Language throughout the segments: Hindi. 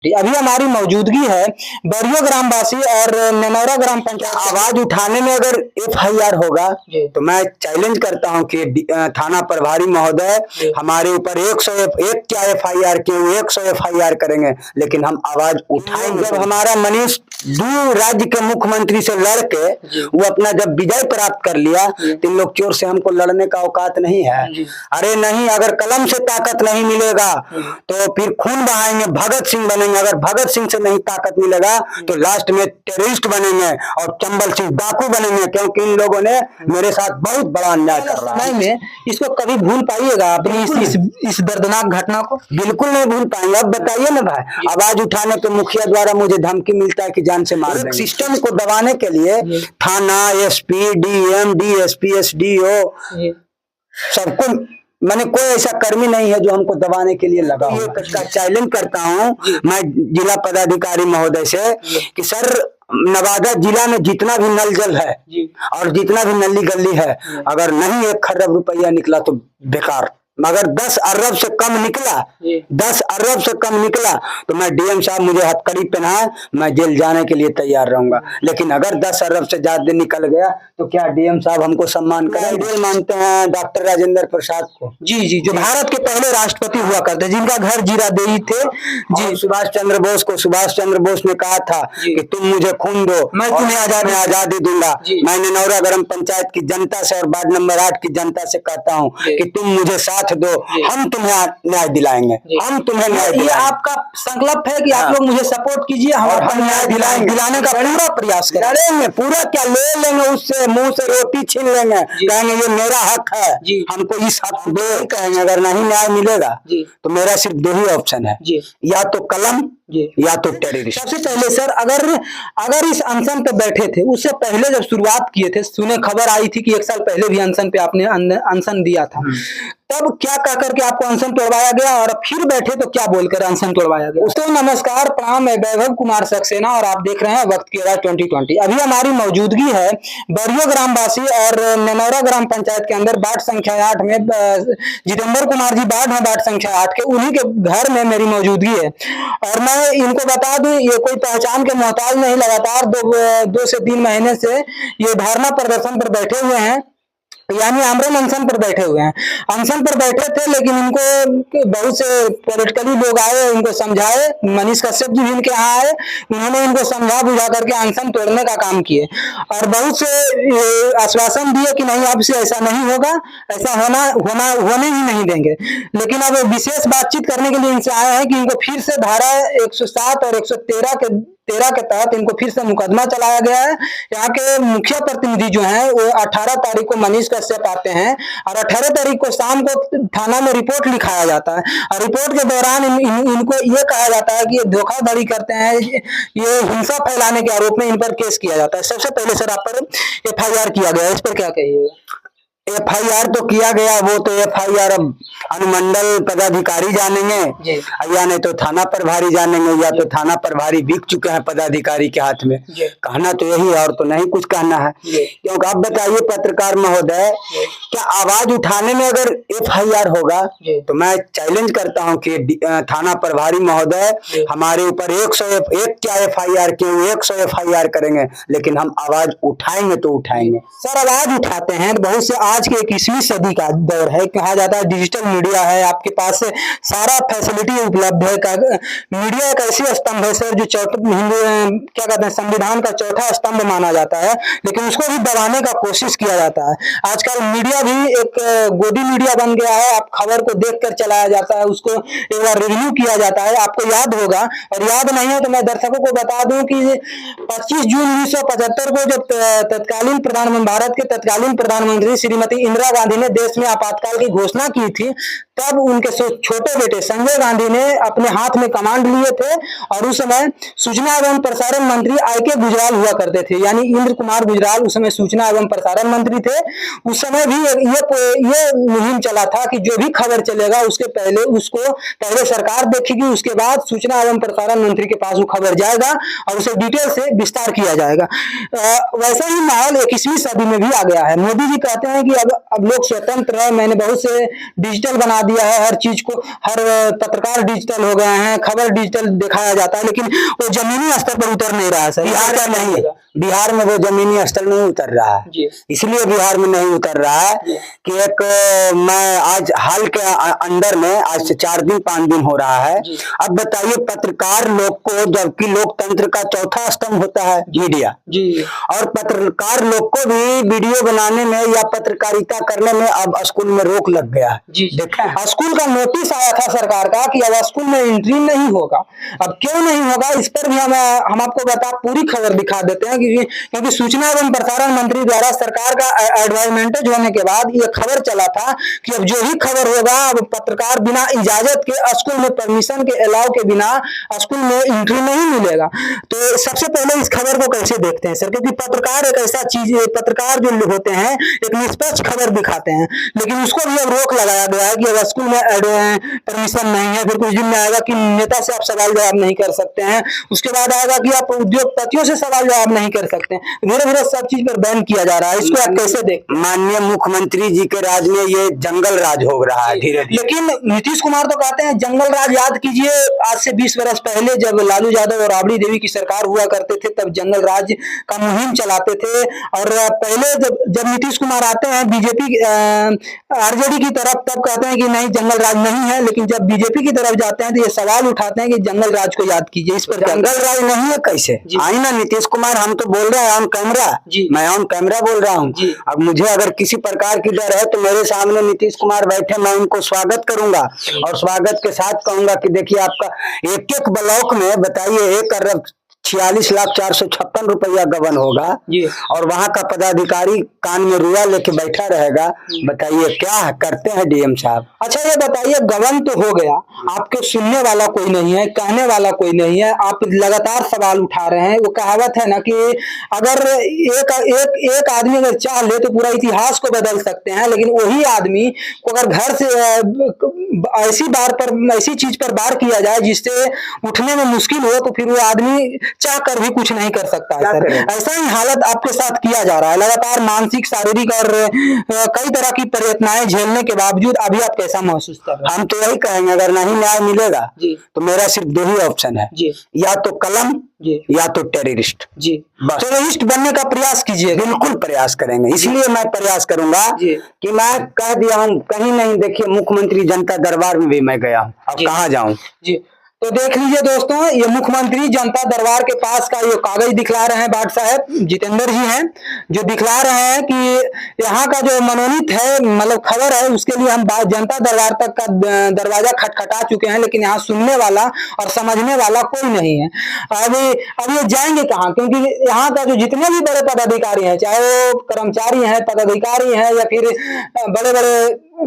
अभी हमारी मौजूदगी है बरियो ग्रामवासी और ननौरा ग्राम पंचायत। आवाज उठाने में अगर एफआईआर होगा तो मैं चैलेंज करता हूं कि थाना प्रभारी महोदय हमारे ऊपर 101 क्या एफआईआर के 100 एफआईआर करेंगे, लेकिन हम आवाज उठाएंगे। जब हमारा मनीष दूर राज्य के मुख्यमंत्री से लड़के वो अपना जब विजय प्राप्त कर लिया तो इन लोग चोर से हमको लड़ने का औकात नहीं है। अरे नहीं, अगर कलम से ताकत नहीं मिलेगा तो फिर खून बहाएंगे, भगत सिंह बनेंगे। अगर भगत सिंह से नहीं ताकत मिलेगा तो लास्ट में टेररिस्ट बनेंगे और चंबल सिंह डाकू बनेंगे, क्योंकि इन लोगों ने मेरे साथ बहुत बड़ा अन्याय कर रहा है। में इसको कभी भूल पाइएगा अपनी इस दर्दनाक घटना को? बिल्कुल नहीं भूल पाएंगे। अब बताइए ना भाई, आवाज उठाने पे मुखिया द्वारा मुझे धमकी मिलता है कि जान से मार देंगे। सिस्टम को दबाने के लिए थाना, एसपी, डीएम, डीएसपी, एसडीओ सबको, मैंने कोई ऐसा कर्मी नहीं है जो हमको दबाने के लिए लगा हो। इसका चैलेंज करता हूं मैं जिला पदाधिकारी महोदय से कि सर, नवादा जिला में जितना भी नल जल है और जितना भी नली गली है, अगर नहीं 1 खरब रुपया निकला तो बेकार। मगर 10 अरब से कम निकला, 10 अरब से कम निकला तो मैं डीएम साहब मुझे हथकड़ी पहनाए, मैं जेल जाने के लिए तैयार रहूंगा। लेकिन अगर 10 अरब से ज्यादा निकल गया तो क्या डीएम साहब हमको सम्मान करें? आइडियल मानते हैं डॉक्टर राजेंद्र प्रसाद को। जी, जो भारत के पहले राष्ट्रपति हुआ करते, जिनका घर जीरादेई थे। जी, सुभाष चंद्र बोस को सुभाष चंद्र बोस ने कहा था कि तुम मुझे खून दो, मैं तुम्हें आजादी दूंगा। मैं ननौरा ग्राम पंचायत की जनता से और वार्ड नंबर 8 की जनता से कहता हूँ कि तुम मुझे साथ दो, हम तुम्हें न्याय दिलाएंगे, हम तुम्हें न्याय दिलाएंगे। ये आपका संकल्प है कि आप लोग मुझे सपोर्ट कीजिए, हम न्याय दिलाने का पूरा प्रयास करेंगे। पूरा क्या ले लेंगे, उससे मुंह से रोटी छीन लेंगे, कहेंगे ये मेरा हक है, हमको इस हक दो कहेंगे। अगर नहीं न्याय मिलेगा तो मेरा सिर्फ 2 ही ऑप्शन है, या तो कलम या तो टेररिस्ट। सबसे पहले सर, अगर इस अनशन पे बैठे थे, उससे पहले जब शुरुआत किए थे, सुने खबर आई थी कि 1 साल पहले भी अनशन पे आपने अनशन दिया था, तब क्या कह करके आपको अनशन तोड़वाया गया और फिर बैठे तो क्या बोलकर अनशन तोड़वाया गया? तो नमस्कार, प्रणाम, मैं वैभव कुमार सक्सेना और आप देख रहे हैं वक्त की आवाज 2020। अभी हमारी मौजूदगी है बरियो ग्रामवासी और ननौरा ग्राम पंचायत के अंदर वार्ड संख्या 8 में जितेंद्र कुमार जी वार्ड है वार्ड संख्या 8 के, उन्हीं के घर में मेरी मौजूदगी है। और मैं इनको बता दूं, ये कोई पहचान के मोहताज नहीं, लगातार 2 से 3 महीने से ये धरना प्रदर्शन पर बैठे हुए हैं, यानी आमरण अनशन पर बैठे हुए हैं। अनशन पर बैठे थे, लेकिन इनको बहुत से पॉलिटिकली लोग आए, इनको समझाए, मनीष कश्यप जी भी इनके यहाँ आए, उन्होंने इनको समझा बुझा करके अनशन तोड़ने का काम किए और बहुत से आश्वासन दिए कि नहीं, अब से ऐसा नहीं होगा, ऐसा होने ही नहीं देंगे। लेकिन अब विशेष बातचीत करने के लिए इनसे आए हैं कि इनको फिर से धारा 107 और 113 के तहत इनको फिर से मुकदमा चलाया गया है। यहाँ के मुखिया प्रतिनिधि जो हैं वो 18 तारीख को मनीष कश्यप आते हैं और 18 तारीख को शाम को थाना में रिपोर्ट लिखाया जाता है और रिपोर्ट के दौरान इनको ये कहा जाता है कि ये धोखाधड़ी करते हैं, ये हिंसा फैलाने के आरोप में इन पर केस किया जाता है। सबसे पहले सर आप पर एफआईआर किया गया, इस पर क्या कहिएगा? एफआईआर तो किया गया, वो तो एफआईआर अब अनुमंडल पदाधिकारी जानेंगे या नहीं तो थाना प्रभारी जानेंगे, या तो थाना प्रभारी बिक चुके हैं पदाधिकारी के हाथ में। कहना तो यही है और तो नहीं कुछ कहना है। क्योंकि आप बताइए पत्रकार महोदय, क्या आवाज उठाने में अगर एफआईआर होगा तो मैं चैलेंज करता हूं कि थाना प्रभारी महोदय हमारे ऊपर 101 क्या एफआईआर के 100 एफआईआर करेंगे, लेकिन हम आवाज उठाएंगे तो उठाएंगे। सर आवाज उठाते हैं, बहुत से आज के 21वीं सदी का दौर है, कहा जाता है डिजिटल मीडिया है, आपके पास सारा फैसिलिटी उपलब्ध है। मीडिया एक ऐसी स्तंभ है सर जो क्या कहते हैं, संविधान का चौथा स्तंभ माना जाता है, लेकिन उसको भी दबाने का कोशिश किया जाता है। आजकल मीडिया भी एक गोदी मीडिया बन गया है, आप खबर को देखकर चलाया जाता है, उसको एक बार रिव्यू किया जाता है। आपको याद होगा, और याद नहीं है तो मैं दर्शकों को बता दूं कि 25 जून 1975 को जब भारत के तत्कालीन प्रधानमंत्री श्रीमती इंदिरा गांधी ने देश में आपातकाल की घोषणा की थी, तब उनके छोटे बेटे संजय गांधी ने अपने हाथ में कमांड लिए थे और उस समय सूचना एवं प्रसारण मंत्री आईके गुजराल हुआ करते थे, यानी इंद्र कुमार गुजराल उस समय सूचना एवं प्रसारण मंत्री थे। उस समय भी ये मुहिम चला था कि जो भी खबर चलेगा उसके पहले उसको पहले सरकार देखेगी, उसके बाद सूचना एवं प्रसारण मंत्री के पास वो खबर जाएगा और उसे डिटेल से विस्तार किया जाएगा। वैसा ही माहौल 21वीं सदी में भी आ गया है। मोदी जी कहते हैं कि अब लोग स्वतंत्र है, मैंने बहुत से डिजिटल बना दिया है हर चीज को, हर पत्रकार डिजिटल हो गए हैं, खबर डिजिटल दिखाया जाता है, लेकिन वो जमीनी स्तर पर उतर नहीं रहा है सर। बिहार का नहीं, बिहार में वो जमीनी स्तर नहीं उतर रहा है। जी। इसलिए बिहार में नहीं उतर रहा है कि एक मैं आज हाल के अंदर में आज से 4 दिन 5 दिन हो रहा है। अब बताइए पत्रकार लोग को, जबकि लोकतंत्र का चौथा स्तंभ होता है मीडिया जी, और पत्रकार लोग को भी वीडियो बनाने में या पत्रकारिता करने में अब स्कूल में रोक लग गया है। जी, देखा स्कूल का नोटिस आया था सरकार का कि अब स्कूल में एंट्री नहीं होगा। अब क्यों नहीं होगा इस पर भी हम आपको पूरी खबर दिखा देते हैं, क्योंकि सूचना एवं प्रसारण मंत्री द्वारा सरकार का एडवाइजमेंटेज होने के बाद ये खबर चला था कि अब जो ही खबर होगा, अब पत्रकार बिना इजाजत के स्कूल में परमिशन के अलाउ के बिना स्कूल में एंट्री नहीं मिलेगा। तो सबसे पहले इस खबर को कैसे देखते हैं सर, क्योंकि पत्रकार एक ऐसा चीज है, पत्रकार जो होते हैं एक निष्पक्ष खबर दिखाते हैं, लेकिन उसको भी अब रोक लगाया गया है कि अब स्कूल में परमिशन नहीं है। फिर कुछ दिन में आएगा कि नेता से आप सवाल जवाब नहीं कर सकते हैं, उसके बाद आएगा कि आप उद्योगपतियों से सवाल जवाब नहीं कर सकते हैं। धीरे धीरे सब चीज पर बैन किया जा रहा है। इसको आप कैसे देखते हैं? माननीय मुख्यमंत्री जी के राज में ये जंगल राज हो रहा है धीरे धीरे। लेकिन नीतीश कुमार तो कहते हैं जंगल राज। याद कीजिए आज से 20 वर्ष पहले जब लालू यादव और राबड़ी देवी की सरकार हुआ करते थे, तब जंगल राज का मुहिम चलाते थे। और पहले जब नीतीश कुमार आते हैं बीजेपी आरजेडी की तरफ, तब कहते हैं कि नहीं जंगल राज नहीं है, लेकिन जब बीजेपी की तरफ जाते हैं तो ये सवाल उठाते हैं कि जंगल राज को याद कीजिए। इस पर जंगल राज नहीं है कैसे? आई ना नीतीश कुमार, हम तो बोल रहे हैं ऑन कैमरा, मैं ऑन कैमरा बोल रहा हूँ। अब मुझे अगर किसी प्रकार की डर है तो मेरे सामने नीतीश कुमार बैठे, मैं उनको स्वागत करूंगा और स्वागत के साथ कहूंगा कि देखिए आपका एक एक ब्लॉक में बताइए 1,46,456 रुपया गबन होगा और वहां का पदाधिकारी कान में रुआ लेके बैठा रहेगा। बताइए क्या करते हैं डीएम साहब? अच्छा ये बताइए, गबन तो हो गया, आपके सुनने वाला कोई नहीं है, कहने वाला कोई नहीं है, आप लगातार सवाल उठा रहे हैं। वो कहावत है ना कि अगर एक आदमी अगर चाह ले तो पूरा इतिहास को बदल सकते हैं, लेकिन वही आदमी को अगर घर से ऐसी चीज पर वार किया जाए जिससे उठने में मुश्किल हो, तो फिर वो आदमी चाह कर भी कुछ नहीं कर सकता है सर। ऐसा ही हालत आपके साथ किया जा रहा है लगातार, मानसिक, शारीरिक और कई तरह की परियोजनाएं झेलने के बावजूद। अभी आप कैसा महसूस कर रहे हैं? हम तो यही कहेंगे अगर नहीं न्याय मिलेगा तो मेरा सिर्फ 2 ही ऑप्शन है, या तो कलम या तो टेररिस्ट। टेररिस्ट बनने का प्रयास कीजिए। बिल्कुल प्रयास करेंगे, इसलिए मैं प्रयास करूंगा कि मैं कह दिया हूँ कहीं नहीं। देखिए मुख्यमंत्री जनता दरबार में भी मैं गया हूँ, अब कहाँ जाऊँ जी। तो देख लीजिए दोस्तों, ये मुख्यमंत्री जनता दरबार के पास का ये कागज दिखला रहे हैं बाट साहब जितेंद्र जी हैं, जो दिखला रहे हैं कि यहाँ का जो मनोनीत है, मतलब खबर है, उसके लिए हम जनता दरबार तक का दरवाजा खटखटा चुके हैं, लेकिन यहाँ सुनने वाला और समझने वाला कोई नहीं है। अब ये जाएंगे कहाँ? क्योंकि यहाँ का जो जितने भी बड़े पदाधिकारी हैं, चाहे वो कर्मचारी हैं, पदाधिकारी हैं, या फिर बड़े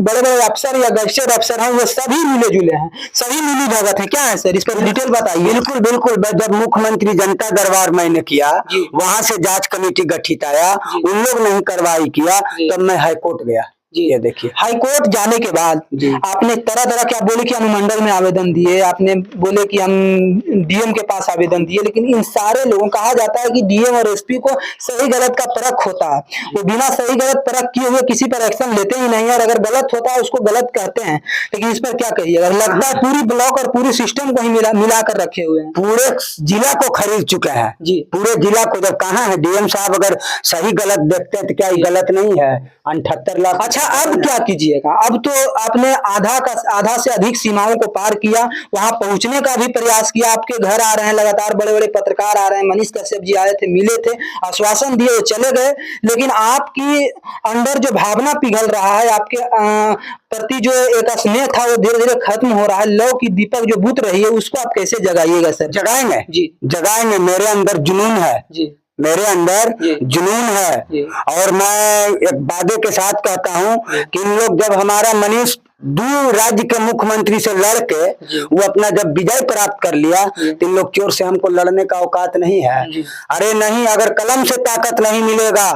बड़े अफसर या गैजेटेड अफसर हैं, वो सभी मिले जुले हैं, सभी मिली भगत है। क्या है सर, इस पर डिटेल बताइए। बिल्कुल बिल्कुल। जब मुख्यमंत्री जनता दरबार मैंने किया, वहां से जांच कमेटी गठित आया, उन लोग नहीं कार्रवाई किया, तब मैं हाईकोर्ट गया। ये देखिए हाईकोर्ट जाने के बाद आपने तरह तरह के, आप बोले कि अनुमंडल में आवेदन दिए, आपने बोले कि हम डीएम के पास आवेदन दिए, लेकिन इन सारे लोगों, कहा जाता है कि डीएम और एसपी को सही गलत का परख होता है, वो बिना सही गलत परख किए हुए किसी पर एक्शन लेते ही नहीं है, और अगर गलत होता है उसको गलत कहते हैं। लेकिन इस पर क्या कहिएगा? लगता है पूरी ब्लॉक और पूरी सिस्टम को ही मिला कर रखे हुए हैं, पूरे जिला को खरीद चुके हैं पूरे जिला को। जब कहाँ है डीएम साहब, अगर सही गलत देखते हैं तो क्या ये गलत नहीं है? 78 लाख। अच्छा अब क्या कीजिएगा? अब तो आपने आधा से अधिक सीमाओं को पार किया, वहां पहुंचने का भी प्रयास किया, आपके घर आ रहे हैं लगातार बड़े बड़े पत्रकार आ रहे हैं, मनीष कश्यप जी आए थे, मिले थे, आश्वासन दिए, वो चले गए, लेकिन आपकी अंदर जो भावना पिघल रहा है, आपके प्रति जो एक स्नेह था वो धीरे धीरे खत्म हो रहा है, लौ की दीपक जो बुझ रही है, उसको आप कैसे जगाइएगा सर? जगाएंगे जगाएंगे। मेरे अंदर जुनून है मेरे अंदर जुनून है, और मैं एक वादे के साथ कहता हूं कि इन लोग जब हमारा मनीष दूर राज्य के मुख्यमंत्री से लड़के वो अपना जब विजय प्राप्त कर लिया, तो इन लोग चोर से हमको लड़ने का औकात नहीं है। अरे नहीं, अगर कलम से ताकत नहीं मिलेगा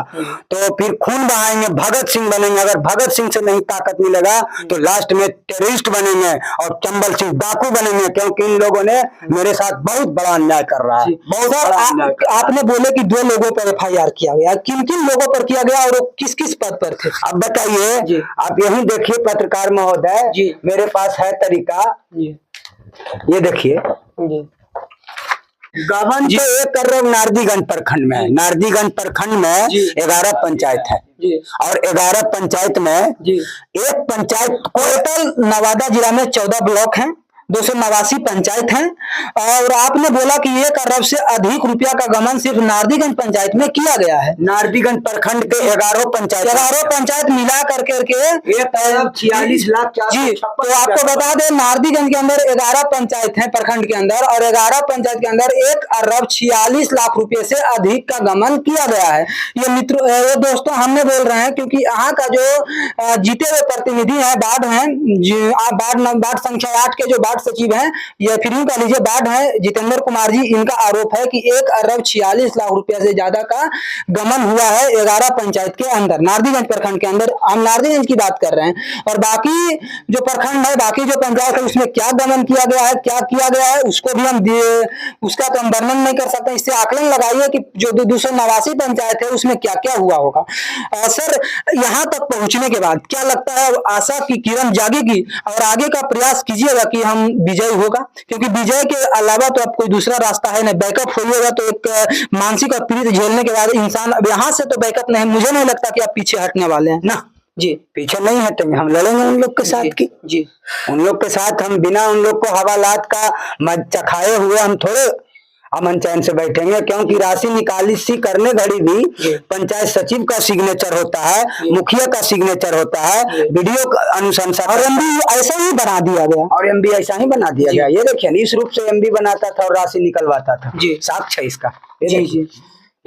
तो फिर खून बहाएंगे, भगत सिंह बनेंगे। अगर भगत सिंह से नहीं ताकत मिलेगा तो लास्ट में टेररिस्ट बनेंगे और चंबल सिंह डाकू बनेंगे, क्योंकि इन लोगों ने मेरे साथ बहुत बड़ा अन्याय कर रहा है, बहुत बड़ा अन्याय। आपने बोले कि 2 लोगों पर FIR किया गया, किन किन लोगों पर किया गया और वो किस किस पद पर थे? अब बताइए, आप यही देखिए पत्रकार महोदय, महोदय जी। मेरे पास है तरीका। जी ये देखिए, जी गबन जी। तो एक करोड़ नारदीगंज प्रखंड में है। नारदीगंज प्रखंड में जी। 11 पंचायत है जी और 11 पंचायत में जी एक पंचायत को टोटल नवादा जिला में 14 ब्लॉक हैं, 289 पंचायत हैं। और आपने बोला कि 1 अरब से अधिक रुपया का गमन सिर्फ नारदीगंज पंचायत में किया गया है। नारदीगंज प्रखंड के 11 पंचायत 11 पंचायत मिला करके 1,46,00,000 जी। तो आपको बता दें नारदीगंज के अंदर 11 पंचायत हैं प्रखंड के अंदर, और 11 पंचायत के अंदर 1,46,00,000 रुपए से अधिक का गमन किया गया है। ये मित्रों, ये दोस्तों हमने बोल रहे हैं क्योंकि यहाँ का जो जीते हुए प्रतिनिधि हैं, वार्ड हैं, वार्ड संख्या 8 के जो वार्ड सचिव हैं, ये फिर यूं कह लीजिए वार्ड है जितेंद्र कुमार जी, इनका आरोप है कि 1,46,00,000 रुपया से ज्यादा का गमन हुआ है 11 पंचायत के अंदर, नारदीगंज प्रखंड के अंदर। हम नारदीगंज की बात कर रहे हैं, और बाकी जो प्रखंड है, बाकी जो पंचायत है, उसमें क्या गमन किया गया है, क्या किया गया है, उसको भी उसका तो हम वर्णन नहीं कर सकते। इससे आकलन लगाइए कि जो 289 पंचायत है उसमें क्या क्या हुआ होगा। सर, यहाँ तक पहुंचने के बाद क्या लगता है, आशा की किरण जागेगी और आगे का प्रयास कीजिएगा कि हम विजय होगा? क्योंकि विजय के अलावा तो अब कोई दूसरा रास्ता है नहीं। बैकअप होइएगा तो एक मानसिक और पीड़ित झेलने के बाद इंसान, अब यहाँ से तो बैकअप नहीं, मुझे नहीं लगता कि आप पीछे हटने वाले हैं ना। जी, पीछे नहीं हटेंगे, हम लड़ेंगे उन लोग के साथ की। जी, उन लोग के साथ हम बिना उन लोग को हवालात का चखाए हुए हम थोड़े अमन चैन से बैठेंगे, क्योंकि राशि निकासी करने घड़ी भी पंचायत सचिव का सिग्नेचर होता है, मुखिया का सिग्नेचर होता है, वीडियो अनुशंसा, और एमबी ऐसा ही बना दिया गया, और एमबी ऐसा ही बना दिया गया। ये देखिए, इस रूप से एमबी बनाता था और राशि निकलवाता था। जी, साक्ष्य है इसका। जी जी।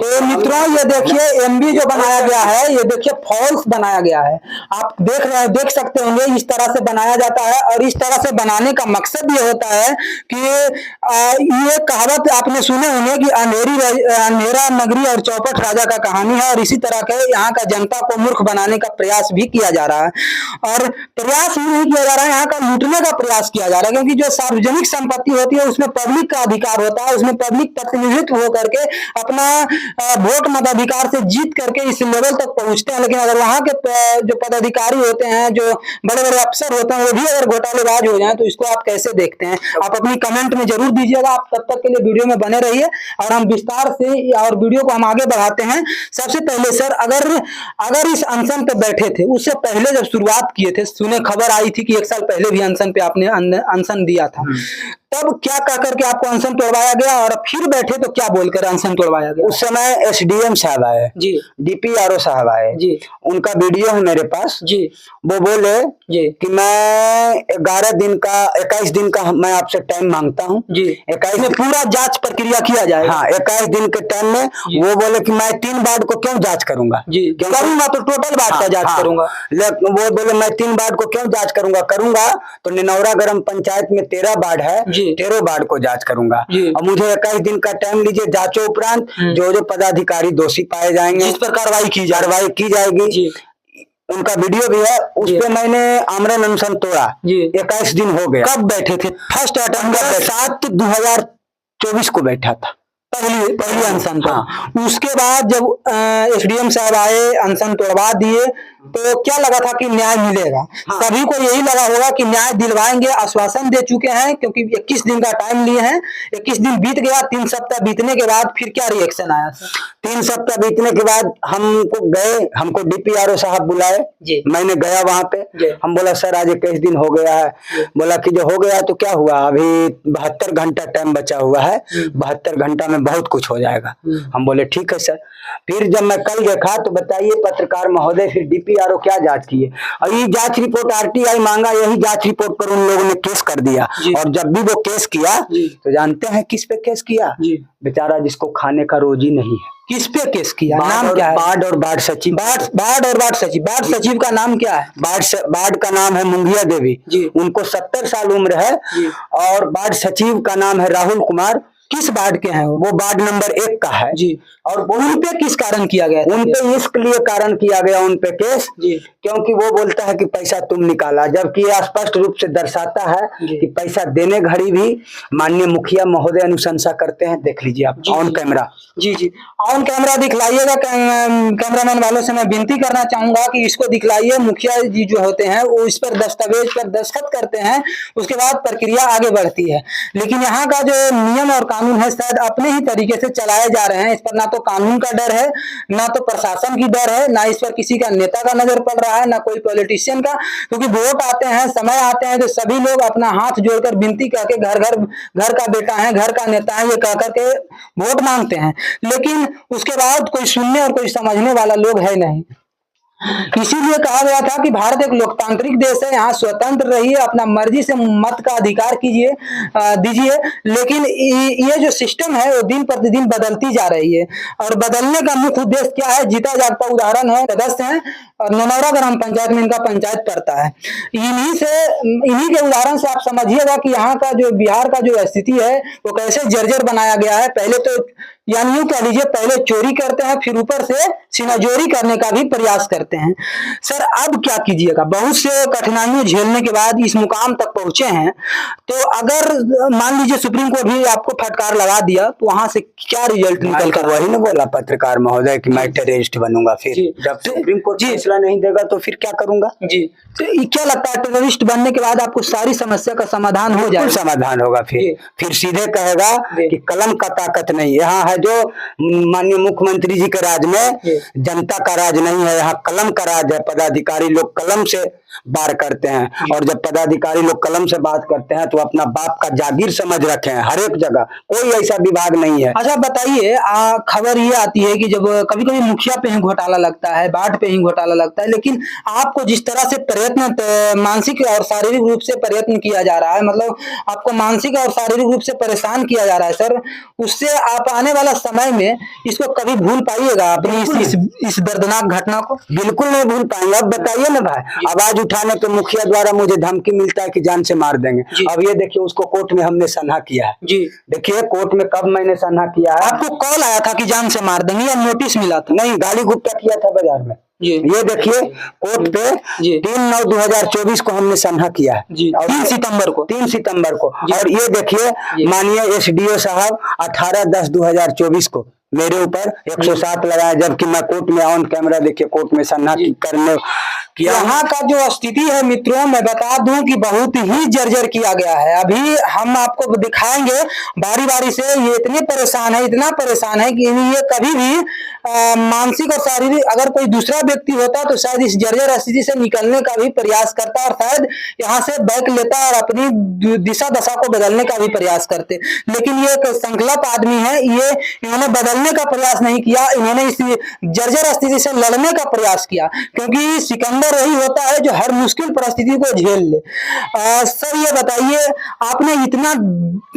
तो मित्रों, ये देखिए एमबी जो बनाया गया है, ये देखिए फॉल्स बनाया गया है। आप देख सकते होंगे, इस तरह से बनाया जाता है, और इस तरह से बनाने का मकसद ये होता है कि ये कहावत आपने सुने होंगे कि अंधेरा नगरी और चौपट राजा का कहानी है, और इसी तरह के यहाँ का जनता को मूर्ख बनाने का प्रयास भी किया जा रहा है। और प्रयास ही नहीं किया जा रहा है, यहाँ का लूटने का प्रयास किया जा रहा है, क्योंकि जो सार्वजनिक संपत्ति होती है उसमें पब्लिक का अधिकार होता है, उसमें पब्लिक प्रतिनिधित्व होकर के अपना वोट मताधिकार से जीत करके इस लेवल तक पहुंचते हैं। लेकिन अगर वहां के जो पदाधिकारी होते हैं, जो बड़े बड़े अफसर होते हैं, वो भी अगर घोटालेबाज हो जाएं तो इसको आप कैसे देखते हैं? आप अपनी कमेंट में जरूर दीजिएगा। आप तब तक के लिए वीडियो में बने रहिए और हम विस्तार से और वीडियो को हम आगे बढ़ाते हैं। सबसे पहले सर, अगर इस अनशन पे बैठे थे, उससे पहले जब शुरुआत किए थे, सुने खबर आई थी कि 1 साल पहले भी अनशन पे आपने अनशन दिया था, तब क्या कह करके आपको अनशन तोड़वाया गया, और फिर बैठे तो क्या बोलकर अनशन तोड़वाया गया? उस समय एसडीएम साहब आए जी, डीपीआरओ साहब आए जी, उनका वीडियो है मेरे पास जी। वो बोले जी कि मैं 21 दिन का मैं आपसे टाइम मांगता हूँ जी, 21 में पूरा जांच प्रक्रिया किया जाए। हाँ, 21 दिन के टाइम में वो बोले कि मैं 3 वार्ड को क्यों जांच करूंगा? जी, करूंगा तो टोटल वार्ड का जांच करूंगा। वो बोले मैं 3 वार्ड को क्यों जांच करूंगा तो निनौरा ग्राम पंचायत में 13 वार्ड है, 13 वार्ड को जांच करूंगा। और मुझे 21 दिन का टाइम लीजिए, जांचों उपरांत जो पदाधिकारी दोषी पाए जाएंगे, जिस पर कार्रवाई की जाएगी। उनका वीडियो भी है, उस पे मैंने आमरण अनशन तोड़ा। 21 दिन हो गया। कब बैठे थे? फर्स्ट अटेम्प्ट 7/2024 को बैठा था, पहली अनशन था। उसके बाद जब एसडीएम साहब आए, अनशन तोड़वा दिए, तो क्या लगा था कि न्याय मिलेगा? सभी को यही लगा होगा कि न्याय दिलवाएंगे, आश्वासन दे चुके हैं, क्योंकि 21 दिन का टाइम लिए हैं। 21 दिन बीत गया, 3 सप्ताह बीतने के बाद फिर क्या रिएक्शन आया सर? 3 सप्ताह बीतने के बाद हमको डीपीआरओ साहब बुलाए, मैंने गया वहां पे। हम बोला सर आज 21 दिन हो गया है। बोला कि जो हो गया तो क्या हुआ, अभी 72 घंटा टाइम बचा हुआ है, 72 घंटा में बहुत कुछ हो जाएगा। हम बोले ठीक है सर। फिर जब मैं कल देखा तो बताइए पत्रकार महोदय, फिर डीपीआरओ क्या जांच किए, और ये जांच रिपोर्ट आरटीआई मांगा, यही जांच रिपोर्ट पर उन लोगों ने केस कर दिया। और जब भी वो केस किया तो जानते हैं किस पे केस किया? बेचारा जिसको खाने का रोजी नहीं है। किस पे केस किया? नाम क्या है? वार्ड और वार्ड सचिव। वार्ड सचिव का नाम क्या है? वार्ड का नाम है मुंगिया देवी, उनको 70 साल उम्र है। और वार्ड सचिव का नाम है राहुल कुमार, किस वार्ड के हैं वो वार्ड नंबर 1 का है जी। और उन पे किस कारण किया गया था? उन पे इसलिए कारण किया गया उन पे केस जी। क्योंकि वो बोलता है कि पैसा तुम निकाला, जबकि ये स्पष्ट रूप से दर्शाता है जी। कि पैसा देने घड़ी भी माननीय मुखिया महोदय अनुशंसा करते हैं। देख लीजिए आप जी, ऑन जी। कैमरा। जी जी, ऑन कैमरा दिखलाइएगा। कैमरामैन वालों से मैं विनती करना चाहूंगा कि इसको दिखलाइए। मुखिया जी जो होते हैं वो इस पर दस्तावेज पर दस्तखत करते हैं, उसके बाद प्रक्रिया आगे बढ़ती है। लेकिन यहाँ का जो नियम और कानून है शायद अपने ही तरीके से चलाए जा रहे हैं। इस पर ना तो कानून का डर है, ना तो प्रशासन की डर है, ना इस पर किसी का नेता का नजर पड़ रहा है, ना कोई पॉलिटिशियन का। क्योंकि वोट आते हैं, समय आते हैं, तो सभी लोग अपना हाथ जोड़कर विनती करके घर का बेटा है, घर का नेता है, ये कह करके वोट मांगते हैं। लेकिन उसके बाद कोई सुनने और कोई समझने वाला लोग है नहीं। इसीलिए कहा गया था कि भारत एक लोकतांत्रिक देश है, यहाँ स्वतंत्र रहिए, अपना मर्जी से मत का अधिकार कीजिए, दीजिए। लेकिन ये जो सिस्टम है वो दिन प्रतिदिन बदलती जा रही है, और बदलने का मुख्य उद्देश्य क्या है? जीता जागता उदाहरण है, सदस्य हैं और ननौरा ग्राम पंचायत में इनका पंचायत पड़ता है। इन्हीं के उदाहरण से आप समझिएगा कि यहाँ का जो बिहार का जो स्थिति है वो कैसे जर्जर बनाया गया है। पहले तो यानी यूं कह लीजिए, पहले चोरी करते हैं, फिर ऊपर से सीनाजोरी करने का भी प्रयास करते हैं। सर अब क्या कीजिएगा? बहुत से कठिनाइयों झेलने के बाद इस मुकाम तक पहुंचे हैं, तो अगर मान लीजिए सुप्रीम कोर्ट भी आपको फटकार लगा दिया, तो वहां से क्या रिजल्ट निकल कर? वही ना बोला पत्रकार महोदय कि मैं टेररिस्ट बनूंगा। फिर जब सुप्रीम कोर्ट फैसला नहीं देगा तो फिर क्या करूंगा? जी, तो क्या लगता है टेररिस्ट बनने के बाद आपको सारी समस्या का समाधान हो जाएगा? समाधान होगा। फिर सीधे कहेगा कि कलम का ताकत नहीं। यहाँ है जो माननीय मुख्यमंत्री जी के राज में जनता का राज नहीं है, यहाँ कलम का राज है। पदाधिकारी लोग कलम से बार करते हैं, और जब पदाधिकारी लोग कलम से बात करते हैं तो अपना बाप का जागीर समझ रखे हैं। हर एक जगह कोई ऐसा विभाग नहीं है। अच्छा बताइए, खबर ये आती है कि जब कभी कभी मुखिया पे ही घोटाला लगता है, वार्ड पे ही घोटाला लगता है, लेकिन आपको जिस तरह से प्रयत्न मानसिक और शारीरिक रूप से प्रयत्न किया जा रहा है, मतलब आपको मानसिक और शारीरिक रूप से परेशान किया जा रहा है सर, उससे आप आने वाला समय में इसको कभी भूल पाइएगा अपनी इस दर्दनाक घटना को? बिल्कुल नहीं भूल पाएंगे। अब बताइए ना भाई, आवाज उठाने पे मुखिया द्वारा मुझे धमकी मिलता है कि जान से मार देंगे। अब ये देखिए, उसको कोर्ट में हमने सन्हा किया है। जी देखिए कोर्ट में कब मैंने सन्हा किया है। आपको कॉल आया था कि जान से मार देंगे या नोटिस मिला था? नहीं, गाली गुप्ता किया था बाजार में। ये देखिए कोर्ट पे 3/9/2024 को हमने सन्हा किया है। 3 सितंबर को। 3 सितंबर को। और ये देखिए माननीय एसडीओ साहब 18/10/2024 को मेरे ऊपर 107 लगाया, जबकि मैं कोर्ट में ऑन कैमरा देखिए कोर्ट में सन्हा करने किया। यहाँ का जो स्थिति है मित्रों, मैं बता दूं कि बहुत ही जर्जर किया गया है। अभी हम आपको दिखाएंगे बारी बारी से। ये इतने परेशान है, इतना परेशान है कि ये कभी भी मानसिक और शारीरिक, अगर कोई दूसरा व्यक्ति होता तो शायद इस जर्जर स्थिति से निकलने का भी प्रयास करता और शायद यहाँ से बैक लेता और अपनी दिशा दशा को बदलने का भी प्रयास करते। लेकिन ये एक संकल्प आदमी है, ये इन्होंने बदलने का प्रयास नहीं किया, इन्होंने इस जर्जर स्थिति से लड़ने का प्रयास किया। क्योंकि सिकंदर वही होता है जो हर मुश्किल परिस्थिति को झेल ले। सर ये बताइए, आपने इतना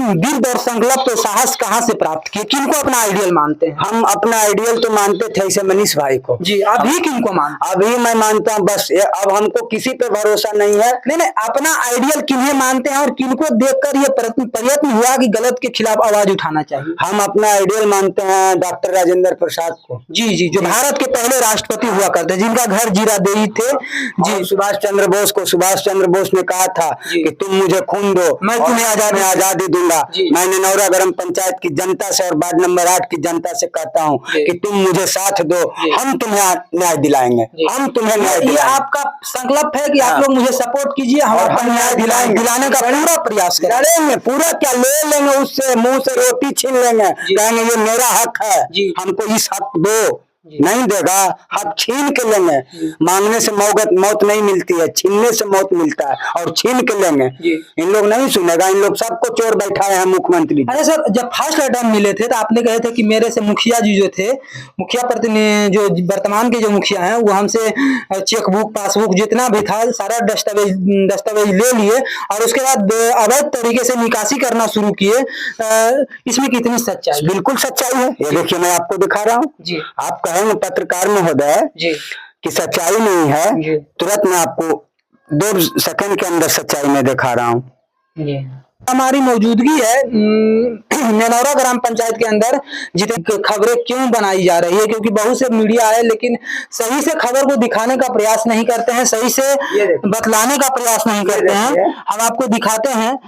वीर और संकल्प तो साहस कहाँ से प्राप्त किए? किनको अपना आइडियल मानते हैं? हम अपना आइडियल तो मानते थे इसे मनीष भाई को। जी, अभी किनको मानते? अभी मैं मानता हूँ बस। अब हमको किसी पे भरोसा नहीं है। नहीं, अपना आइडियल किन्हें मानते हैं और किनको देखकर ये प्रयत्न हुआ कि गलत के खिलाफ आवाज उठाना चाहिए? हम अपना आइडियल मानते हैं डॉक्टर राजेंद्र प्रसाद को। जी जी, जो भारत के पहले राष्ट्रपति हुआ करते, जिनका घर जीरादेई थे। जी, सुभाष चंद्र बोस को सुभाष चंद्र बोस ने कहा था कि तुम मुझे खून दो, मैं तुम्हें आजादी दूंगा। मैं ननौरा ग्राम पंचायत की जनता से और वार्ड नंबर 8 की जनता से कहता हूँ कि तुम मुझे साथ दो, हम तुम्हें न्याय दिलाएंगे। हम तुम्हें न्याय दिलाएंगे। ये आपका संकल्प है कि आप लोग मुझे सपोर्ट कीजिए, हम आपको न्याय दिलाने का पूरा प्रयास करेंगे। पूरा क्या ले लेंगे, उससे मुंह से रोटी छीन लेंगे, कहेंगे ये मेरा हक है, हमको इस हक दो। नहीं देगा, हक छीन के लेंगे। मांगने से मौत नहीं मिलती है, छीनने से मौत मिलता है, और छीन के लेंगे। इन लोग नहीं सुनेगा, इन लोग सबको चोर बैठाए हैं मुख्यमंत्री। अरे सर, जब फर्स्ट अटेम्प्ट मिले थे तो आपने कहे थे कि मेरे से मुखिया जी जो थे, मुखिया प्रतिनिधि जो वर्तमान के जो मुखिया हैं, वो हमसे चेकबुक पासबुक जितना भी था सारा दस्तावेज ले लिए और उसके बाद अवैध तरीके से निकासी करना शुरू किए। इसमें कितनी सच्चाई? बिल्कुल सच्चाई है। ये देखिए मैं आपको दिखा रहा हूँ। आप कहेंगे पत्रकार महोदय कि सच्चाई नहीं है, तुरंत मैं आपको 2 सेकंड के अंदर सच्चाई में दिखा रहा हूँ। हमारी मौजूदगी है नेनौरा ग्राम पंचायत के अंदर, जितनी खबरें क्यों बनाई जा रही है, क्योंकि बहुत से मीडिया है लेकिन सही से खबर को दिखाने का प्रयास नहीं करते हैं, सही से बतलाने का प्रयास नहीं करते हैं। हम आपको दिखाते हैं,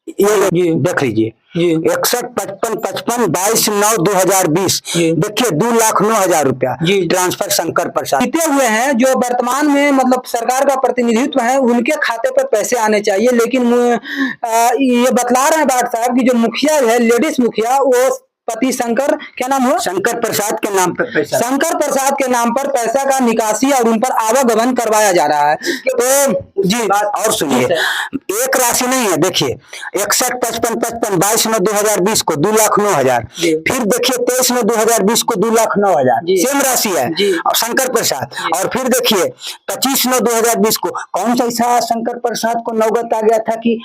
ये देख लीजिए 61555522/9/2020 देखिए 2,09,000 रुपया ट्रांसफर शंकर प्रसाद जीते हुए हैं, जो वर्तमान में मतलब सरकार का प्रतिनिधित्व है, उनके खाते पर पैसे आने चाहिए। लेकिन ये बतला रहे हैं बाट साहब की जो मुखिया है, लेडीज मुखिया, वो पति शंकर, क्या नाम हुआ, शंकर प्रसाद के नाम पर पैसा, शंकर प्रसाद के नाम पर पैसा का निकासी और उन पर आवागमन करवाया जा रहा है। तो जी बात और सुनिए, एक राशि नहीं है, देखिए 61555522/9/2020 को 2,09,000, फिर देखिए 23/9/2020 को 2,09,000 सेम राशि है और शंकर प्रसाद, और फिर देखिए 25/9/2020 को कौन सा ऐसा शंकर प्रसाद को नौबत आ गया था कि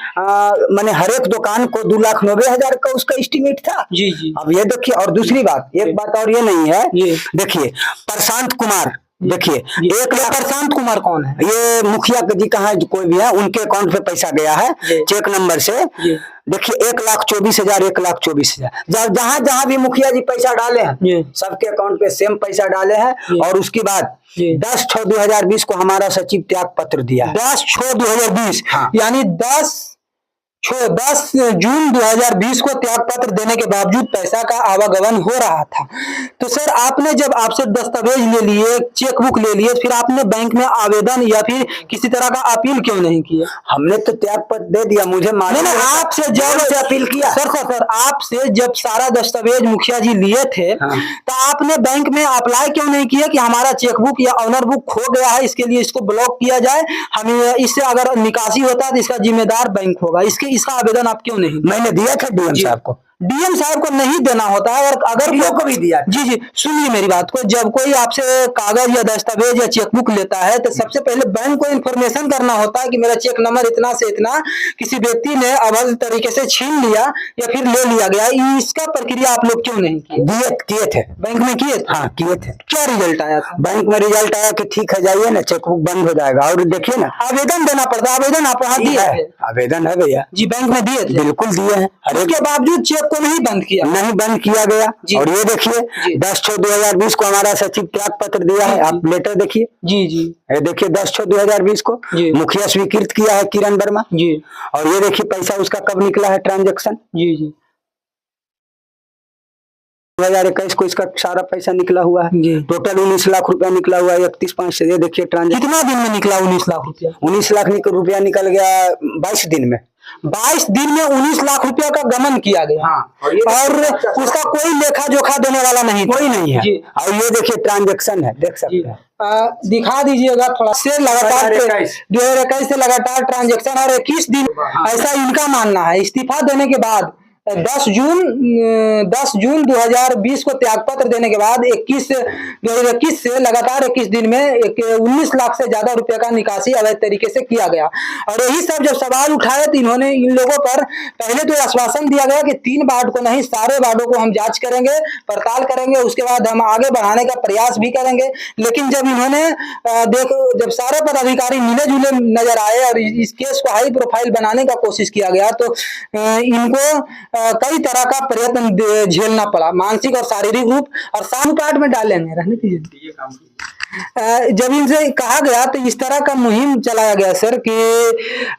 मैंने हर एक दुकान को 2,90,000 का उसका एस्टिमेट था। जी जी। अब ये देखिए, और दूसरी बात, एक बात और ये नहीं है, देखिए प्रशांत कुमार, देखिए 1,00,000। प्रशांत कुमार कौन है? ये मुखिया जी कहाँ है, जो कोई भी है, उनके अकाउंट पे पैसा गया है चेक नंबर से। देखिए 1,24,000 1,24,000 जहां जहां भी मुखिया जी पैसा डाले हैं सबके अकाउंट पे सेम पैसा डाले हैं। और उसके बाद 10/6/2020 को हमारा सचिव त्याग पत्र दिया, 10/6/2020, यानी 10 जून 2020 को त्याग पत्र देने के बावजूद पैसा का आवागमन हो रहा था। तो सर, आपने जब आपसे दस्तावेज ले लिए, चेकबुक ले लिए, फिर आपने बैंक में आवेदन या फिर किसी तरह का अपील क्यों नहीं किया? हमने तो त्याग पत्र दे दिया, मुझे मालूम है। आपसे जब अपील किया सर आपसे जब सारा दस्तावेज मुखिया जी लिए थे, तो आपने बैंक में अप्लाई क्यों नहीं किया कि हमारा चेकबुक या ऑनर बुक खो गया है, इसके लिए इसको ब्लॉक किया जाए, हमें इससे अगर निकासी होता है तो इसका जिम्मेदार बैंक होगा, इसका आवेदन आप क्यों नहीं? मैंने दिया था डीएम साहब को। डीएम साहब को नहीं देना होता है, और अगर को भी दिया। जी जी, सुनिए मेरी बात को, जब कोई आपसे कागज या दस्तावेज या चेकबुक लेता है तो सबसे पहले बैंक को इन्फॉर्मेशन करना होता है कि मेरा चेक नंबर इतना से इतना किसी व्यक्ति ने अवैध तरीके से छीन लिया या फिर ले लिया गया। इसका प्रक्रिया आप लोग क्यों नहीं किए थे? बैंक में किए थे। हाँ किए थे। क्या रिजल्ट आया था? बैंक में रिजल्ट आया कि ठीक है, जाइए ना, चेकबुक बंद हो जाएगा। और देखिए ना, आवेदन देना पड़ता है। आवेदन आप वहाँ दिए? आवेदन है भैया जी, बैंक में दिए थे? बिल्कुल दिए हैं। उसके बावजूद चेक को नहीं बंद किया गया। और ये देखिए 10/6/2020 को हमारा सचिव त्याग पत्र दिया है, आप लेटर देखिए। जी जी, ये देखिए 10/6/2020 को मुखिया स्वीकृत किया है किरण वर्मा जी। और ये देखिए पैसा उसका कब निकला है ट्रांजेक्शन। जी जी, 2021 को इसका सारा पैसा निकला हुआ है। टोटल 19 लाख रुपया निकला हुआ है 31/5 से। ये देखिए ट्रांजेक्शन कितना दिन में निकला? 19 लाख रुपया। 19 लाख रुपया निकल गया 22 दिन में। 22 दिन में 19 लाख रुपया का गमन किया गया। और उसका कोई लेखा जोखा देने वाला नहीं, कोई नहीं है। और ये देखिए ट्रांजेक्शन है, देख सकते हैं। दिखा दीजिएगा थोड़ा से। लगातार 2021 से लगातार ट्रांजेक्शन, और 21 दिन ऐसा इनका मानना है। इस्तीफा देने के बाद 10 जून 2020 को त्यागपत्र देने के बाद 2021 से लगातार 21 दिन में 19 लाख से ज्यादा रुपए का निकासी अवैध तरीके से किया गया। और यही सब जब सवाल उठाए तो इन्होंने इन लोगों पर पहले तो आश्वासन दिया गया कि 3 वार्ड को नहीं, सारे वार्डों को हम जांच करेंगे, पड़ताल करेंगे, उसके बाद हम आगे बढ़ाने का प्रयास भी करेंगे। लेकिन जब इन्होंने जब सारे पदाधिकारी मिले जुले नजर आए और इस केस को हाई प्रोफाइल बनाने का कोशिश किया गया, तो इनको कई तरह का प्रयत्न झेलना पड़ा, मानसिक और शारीरिक रूप। और सामूहिक में डालेंगे, रहने दीजिए। जब इनसे कहा गया तो इस तरह का मुहिम चलाया गया सर कि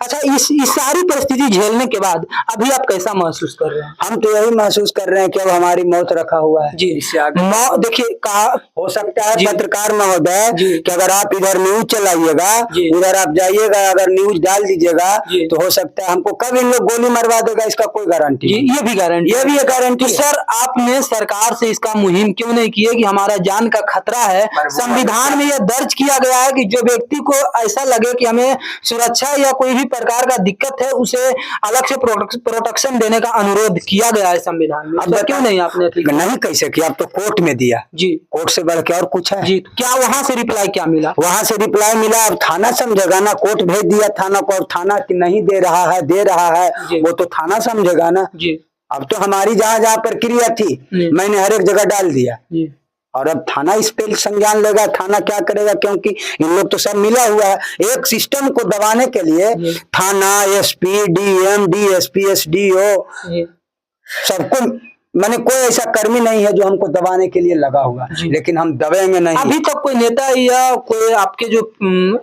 अच्छा, इस सारी परिस्थिति झेलने के बाद अभी आप कैसा महसूस कर रहे हैं? हम तो यही महसूस कर रहे हैं कि अब हमारी मौत रखा हुआ है जी। इससे आगे देखिए, कहा हो सकता है पत्रकार महोदय कि अगर आप इधर न्यूज चलाइएगा, उधर आप जाइएगा, अगर न्यूज डाल दीजिएगा तो हो सकता है हमको कब इन लोग गोली मरवा देगा, इसका कोई गारंटी। ये भी गारंटी गारंटी। सर, आपने सरकार से इसका मुहिम क्यों नहीं किए कि हमारा जान का खतरा है? संविधान में यह दर्ज किया गया है कि जो व्यक्ति को ऐसा लगे कि हमें सुरक्षा या कोई भी प्रकार का दिक्कत है, उसे अलग से प्रोटेक्शन देने का अनुरोध किया गया है संविधान में। अब क्यों नहीं आपने? नहीं कैसे किया? अब तो कोर्ट में दिया जी। कोर्ट से बढ़ के और कुछ है जी? क्या वहां से रिप्लाई क्या मिला? वहां से रिप्लाई मिला, अब थाना समझेगा ना। कोर्ट भेज दिया थाना को, और थाना नहीं दे रहा है, दे रहा है, वो तो थाना समझेगा ना जी। अब तो हमारी जहाँ जहाँ प्रक्रिया थी मैंने हर एक जगह डाल दिया, और अब थाना इस पे संज्ञान लेगा, थाना क्या करेगा, क्योंकि इन लोग तो सब मिला हुआ है। एक सिस्टम को दबाने के लिए थाना, एसपी, डीएम, डीएसपी, एसडीओ सबको, मैंने कोई ऐसा कर्मी नहीं है जो हमको दबाने के लिए लगा हुआ, लेकिन हम दबेंगे नहीं। अभी तक कोई नेता या कोई आपके जो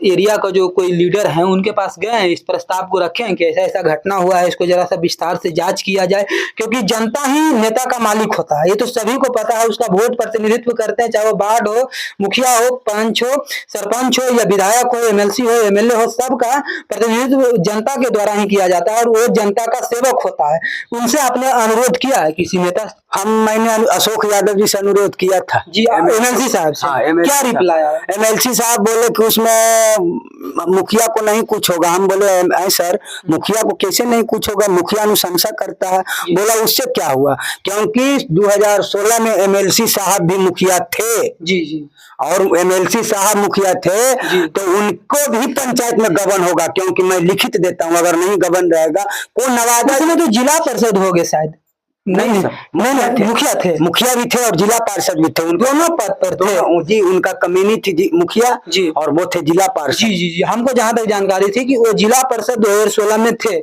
एरिया का जो कोई लीडर है उनके पास गए हैं, इस प्रस्ताव को रखे हैं कि ऐसा ऐसा घटना हुआ है, इसको जरा सा विस्तार से जांच किया जाए, क्योंकि जनता ही नेता का मालिक होता है, ये तो सभी को पता है। उसका वोट प्रतिनिधित्व करते हैं, चाहे वो वार्ड हो, मुखिया हो, पंच हो, सरपंच हो या विधायक हो, एमएलसी हो, एमएलए हो, सबका प्रतिनिधित्व जनता के द्वारा ही किया जाता है और वो जनता का सेवक होता है। उनसे आपने अनुरोध किया है किसी नेता? मैंने अशोक यादव जी से अनुरोध किया था जी, एमएलसी साहब से। हाँ, क्या रिप्लाई आया? एमएलसी साहब बोले कि उसमें मुखिया को नहीं कुछ होगा। हम बोले सर, मुखिया को कैसे नहीं कुछ होगा, मुखिया अनुशंसा करता है। बोला उससे क्या हुआ, क्योंकि 2016 में एमएलसी साहब भी मुखिया थे जी और एमएलसी साहब मुखिया थे तो उनको भी पंचायत में गबन होगा, क्योंकि मैं लिखित देता हूँ, अगर नहीं गबन रहेगा को नवादा में तो जिला परिषद हो गए शायद। नहीं मुखिया थे, मुखिया भी थे और जिला पार्षद भी थे, दोनों पद पर थे जी। उनका कम्युनिटी थी मुखिया जी, और वो थे जिला पार्षद। जी, हमको जहां तक जानकारी थी कि वो जिला परिषद 2016 में थे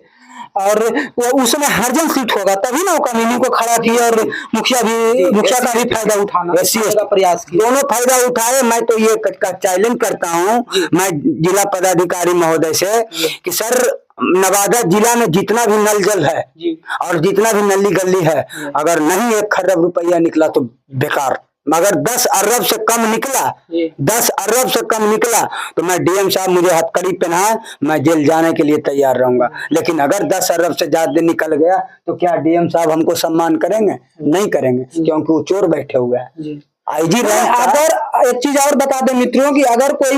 और वो उसमें हरजन सीट होगा, तभी ना वो कम्युनिटी को खड़ा किया और मुखिया का भी फायदा उठाना का प्रयास किया। दोनों फायदा उठाए। मैं तो ये चैलेंज करता हूँ मैं जिला पदाधिकारी महोदय से कि सर, नवादा जिला में जितना भी नल जल है और जितना भी नली गली है, अगर नहीं 1 खरब रुपया निकला तो बेकार, मगर 10 अरब से कम निकला, 10 अरब से कम निकला तो मैं डीएम साहब मुझे हथकड़ी पहनाए, मैं जेल जाने के लिए तैयार रहूंगा। लेकिन अगर 10 अरब से ज्यादा निकल गया तो क्या डीएम साहब हमको सम्मान करेंगे? नहीं करेंगे, क्योंकि वो चोर बैठे हुए हैं। आईजी अगर एक चीज और बता दें मित्रों कि अगर कोई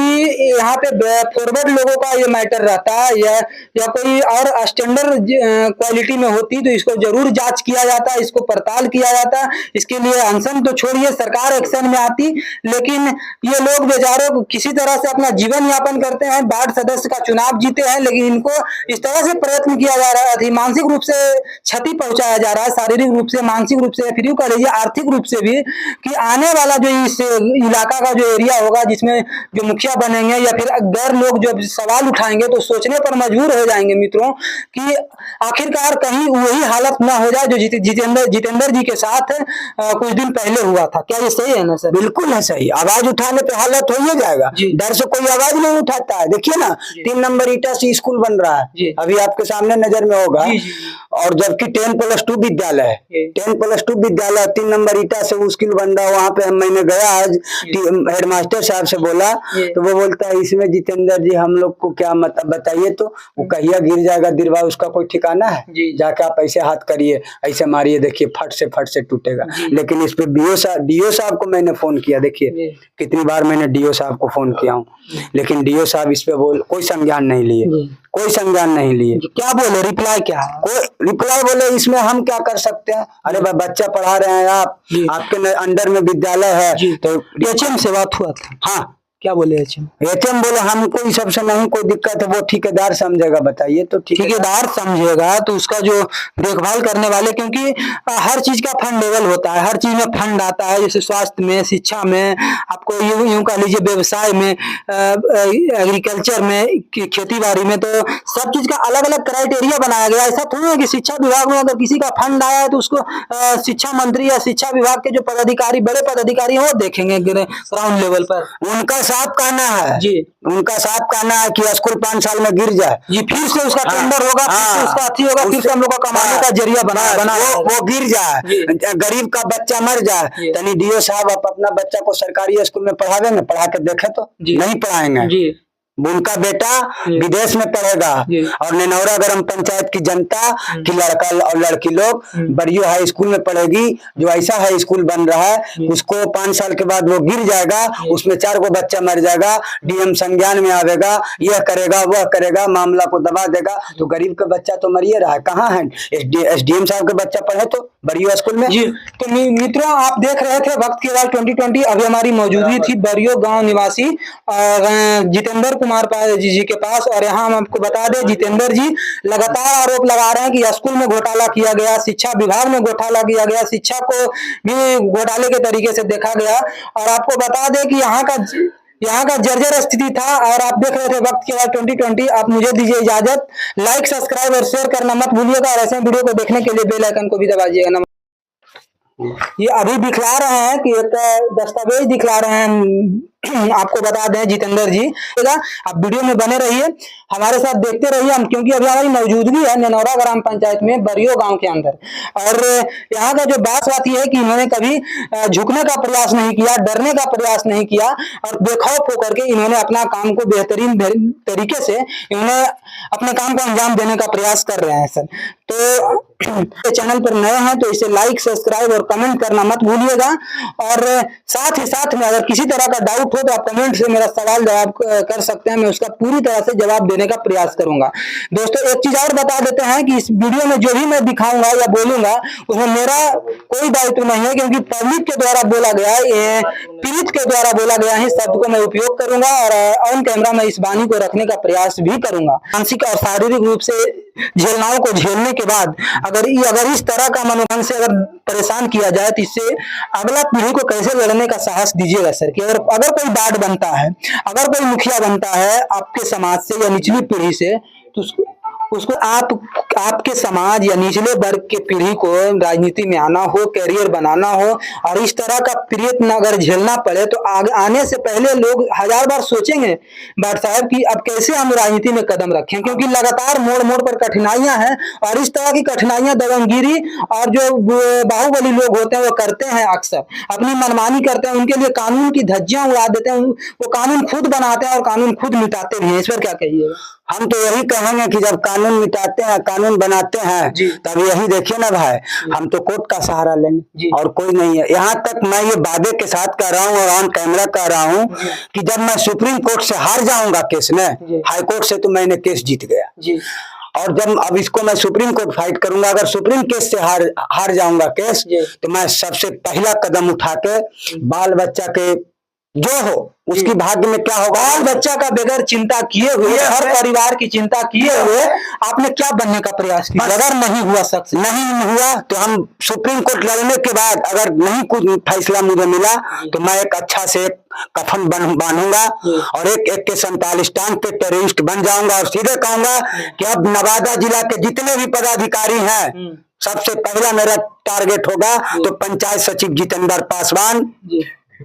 यहाँ पे फॉरवर्ड लोगों का ये मैटर रहता है या कोई और स्टैंडर्ड क्वालिटी में होती तो इसको जरूर जांच किया जाता, इसको पड़ताल किया जाता। इसके लिए अनशन तो छोड़िए, सरकार एक्शन में आती, लेकिन ये लोग बेचारों किसी तरह से अपना जीवन यापन करते हैं, वार्ड सदस्य का चुनाव जीते हैं, लेकिन इनको इस तरह से प्रयत्न किया जा रहा है, मानसिक रूप से क्षति पहुंचाया जा रहा है, शारीरिक रूप से, मानसिक रूप से, फिर यूं कह लीजिए आर्थिक रूप से भी, कि आने वाला जो इस इलाका का जो एरिया होगा जिसमें जो मुखिया बनेंगे या फिर गैर लोग जो सवाल उठाएंगे तो सोचने पर मजबूर हो जाएंगे मित्रों कि आखिरकार कहीं वही हालत ना हो जाए जो जितेंद्र जी के साथ कुछ दिन पहले हुआ था। क्या ये सही है ना सर? बिल्कुल है सही। आवाज उठाने पे हालत हो ही जाएगा, डर से कोई आवाज नहीं उठाता है। देखिए ना, 3 नंबर ईटा से स्कूल बन रहा है, अभी आपके सामने नजर में होगा, और जबकि 10+2 विद्यालय है, 10+2 विद्यालय 3 नंबर ईटा से स्कूल बन रहा है। वहां पे मैंने गया आज, हेडमास्टर साहब से बोला तो वो बोलता है इसमें जितेंद्र जी हम लोग को क्या मतलब बताइए, तो वो कहिया गिर जाएगा दिरवा, उसका कोई ठिकाना है? जाके आप ऐसे हाथ करिए, ऐसे मारिए, देखिए फट से टूटेगा। लेकिन इस पे डीओ साहब को मैंने फोन किया, देखिए कितनी बार मैंने डीओ साहब को फोन किया हूँ, लेकिन डीओ साहब इस पे कोई संज्ञान नहीं लिए, कोई संज्ञान नहीं लिए। क्या बोले, रिप्लाई क्या है? कोई रिप्लाई बोले इसमें हम क्या कर सकते हैं? अरे बच्चा पढ़ा रहे हैं आप, आपके अंडर में विद्यालय है, तो एचएम से बात हुआ था? हाँ। क्या बोले एचएम? बोले हमको इस सबसे नहीं कोई दिक्कत है, वो ठेकेदार समझेगा। बताइए, तो ठेकेदार समझेगा तो उसका जो देखभाल करने वाले, क्योंकि हर चीज का फंडेबल होता है, हर चीज में फंड आता है, जैसे स्वास्थ्य में, शिक्षा में, आपको यूं कह लीजिए व्यवसाय में, एग्रीकल्चर में, खेती बाड़ी में, तो सब चीज का अलग अलग क्राइटेरिया बनाया गया। ऐसा थोड़ी है कि शिक्षा विभाग में अगर किसी का फंड आया है तो उसको शिक्षा मंत्री या शिक्षा विभाग के जो पदाधिकारी, बड़े पदाधिकारी हैं, वो देखेंगे ग्राउंड लेवल पर। उनका साफ कहना है जी, उनका साफ कहना है कि स्कूल 5 साल में गिर जाए जी, फिर से उसका टेंडर होगा, फिर से उसका अथी होगा, फिर से हम लोग का कमाने का जरिया बना वो गिर जाए, गरीब का बच्चा मर जाए। तनी डीओ साहब आप अपना बच्चा को सरकारी स्कूल में पढ़ावेंगे, पढ़ा के देखे तो नहीं पढ़ाएंगे। उनका बेटा विदेश में पढ़ेगा और नेनौरा ग्राम पंचायत की जनता की लड़का और लड़की लोग बड़ियो हाई स्कूल में पढ़ेगी। जो ऐसा हाई स्कूल बन रहा है उसको 5 साल के बाद वो गिर जाएगा, उसमें 4 गो बच्चा मर जाएगा, डीएम संज्ञान में आवेगा, यह करेगा वह करेगा, मामला को दबा देगा, तो गरीब का बच्चा तो मरिए रहा है। कहाँ है एसडीएम साहब के बच्चा पढ़े तो बड़ियो स्कूल में। तो मित्रों, आप देख रहे थे वक्त की आवाज 2020। अभी हमारी मौजूदगी थी बड़ियो गाँव निवासी और जितेंद्र कुमार जी के पास। और यहाँ हम आपको बता दें, जितेंद्र जी लगातार आरोप लगा रहे हैं कि स्कूल में घोटाला किया गया, शिक्षा विभाग में घोटाला किया गया, शिक्षा को भी घोटाले के तरीके से देखा गया। और आपको बता दें कि यहाँ का जर्जर स्थिति था। और आप देख रहे थे वक्त के बाद 2020। आप मुझे दीजिए इजाजत। लाइक, सब्सक्राइब और शेयर करना मत भूलिएगा। और ऐसे वीडियो को देखने के लिए बेल आइकन को भी दबाइएगा। ये अभी दिखला रहे हैं कि एक दस्तावेज दिखला रहे हैं, आपको बता दें जितेंद्र जी। आप वीडियो में बने रहिए, हमारे साथ देखते रहिए हम, क्योंकि अभी हमारी मौजूदगी है नेनौरा ग्राम पंचायत में बरियो गांव के अंदर। और यहाँ का जो बात ये है कि इन्होंने कभी झुकने का प्रयास नहीं किया, डरने का प्रयास नहीं किया, और बेखौफ होकर के इन्होंने अपना काम को बेहतरीन तरीके से इन्होंने अपने काम को अंजाम देने का प्रयास कर रहे हैं सर। तो चैनल पर नए हैं तो इसे लाइक, सब्सक्राइब और कमेंट करना मत भूलिएगा। और साथ ही साथ में अगर किसी तरह का डाउट हो तो आप कमेंट से मेरा सवाल जवाब कर सकते हैं, मैं उसका पूरी तरह से जवाब देने का प्रयास करूंगा। दोस्तों एक चीज और बता देते हैं कि इस वीडियो में जो भी मैं दिखाऊंगा या बोलूंगा उसमें मेरा कोई दायित्व नहीं है, क्योंकि पब्लिक के द्वारा बोला गया, पीड़ित के द्वारा बोला गया ही शब्द को मैं उपयोग करूंगा। और ऑन कैमरा मैं इस वाणी को रखने का प्रयास भी करूंगा। मानसिक और शारीरिक रूप से झेलनाओं को झेलने के बाद अगर इस तरह का मनोबल से अगर परेशान किया जाए तो इससे अगला पीढ़ी को कैसे लड़ने का साहस दीजिएगा सर। कि अगर कोई वार्ड बनता है, अगर कोई मुखिया बनता है आपके समाज से या निचली पीढ़ी से, तो उसको आपके समाज या निचले वर्ग के पीढ़ी को राजनीति में आना हो, कैरियर बनाना हो, और इस तरह का प्रयत्न अगर झेलना पड़े तो आने से पहले लोग 1000 बार सोचेंगे बाट साहब कि अब कैसे हम राजनीति में कदम रखें। क्योंकि लगातार मोड़ मोड़ पर कठिनाइयां हैं, और इस तरह की कठिनाइयां दबंगगिरी और जो बाहुबली लोग होते हैं वो करते हैं, अक्सर अपनी मनमानी करते हैं, उनके लिए कानून की धज्जियां उड़ा देते हैं, वो कानून खुद बनाते हैं और कानून खुद मिटाते भी हैं। इस पर क्या कहिएगा? हम तो यही कहेंगे कि जब कानून मिटाते हैं, कानून बनाते हैं, तब यही देखिए ना भाई, हम तो कोर्ट का सहारा लेंगे और कोई नहीं है। यहाँ तक मैं ये वादे के साथ कह रहा हूँ और ऑन कैमरा कह रहा हूँ कि जब मैं सुप्रीम कोर्ट से हार जाऊंगा केस में, हाई कोर्ट से तो मैंने केस जीत गया, और जब अब इसको मैं सुप्रीम कोर्ट फाइट करूंगा, अगर सुप्रीम केस से हार जाऊंगा केस, तो मैं सबसे पहला कदम उठा के बाल बच्चा के जो हो उसकी भाग्य में क्या होगा, बाल बच्चा का बगैर चिंता किए हुए, हर परिवार की चिंता किए हुए आपने क्या बनने का प्रयास किया? अगर नहीं हुआ, सख्त नहीं हुआ, तो हम सुप्रीम कोर्ट लड़ने के बाद अगर नहीं कुछ फैसला मुझे मिला तो मैं एक अच्छा से कफन बांधूंगा और एक के 47 टांग के टेररिस्ट बन जाऊंगा, और सीधे कहूंगा कि अब नवादा जिला के जितने भी पदाधिकारी हैं, सबसे पहला मेरा टारगेट होगा तो पंचायत सचिव जितेंद्र पासवान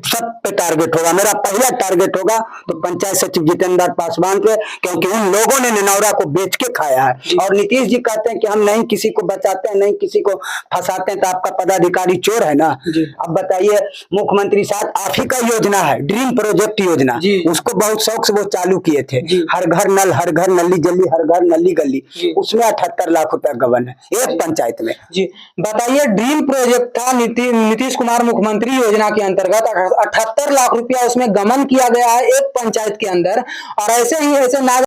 सब पे टारगेट होगा। मेरा पहला टारगेट होगा तो पंचायत सचिव जितेंद्र पासवान पे, क्योंकि उन लोगों ने नेनौरा को बेच के खाया है। और नीतीश जी कहते हैं कि हम नहीं किसी को बचाते हैं, नहीं किसी को फंसाते हैं, तो आपका पदाधिकारी चोर है ना। अब बताइए, मुख्यमंत्री साहब आप ही का योजना है ड्रीम प्रोजेक्ट योजना, उसको बहुत शौक से वो चालू किए थे, हर घर नल, हर घर नली जल्दी, हर घर नली गली, उसमें 78 लाख रुपया गबन है एक पंचायत में। जी बताइए, ड्रीम प्रोजेक्ट था नीतीश कुमार मुख्यमंत्री योजना के अंतर्गत 78 लाख रुपया उसमें गमन किया गया है एक पंचायत के अंदर। और ऐसे ही ऐसे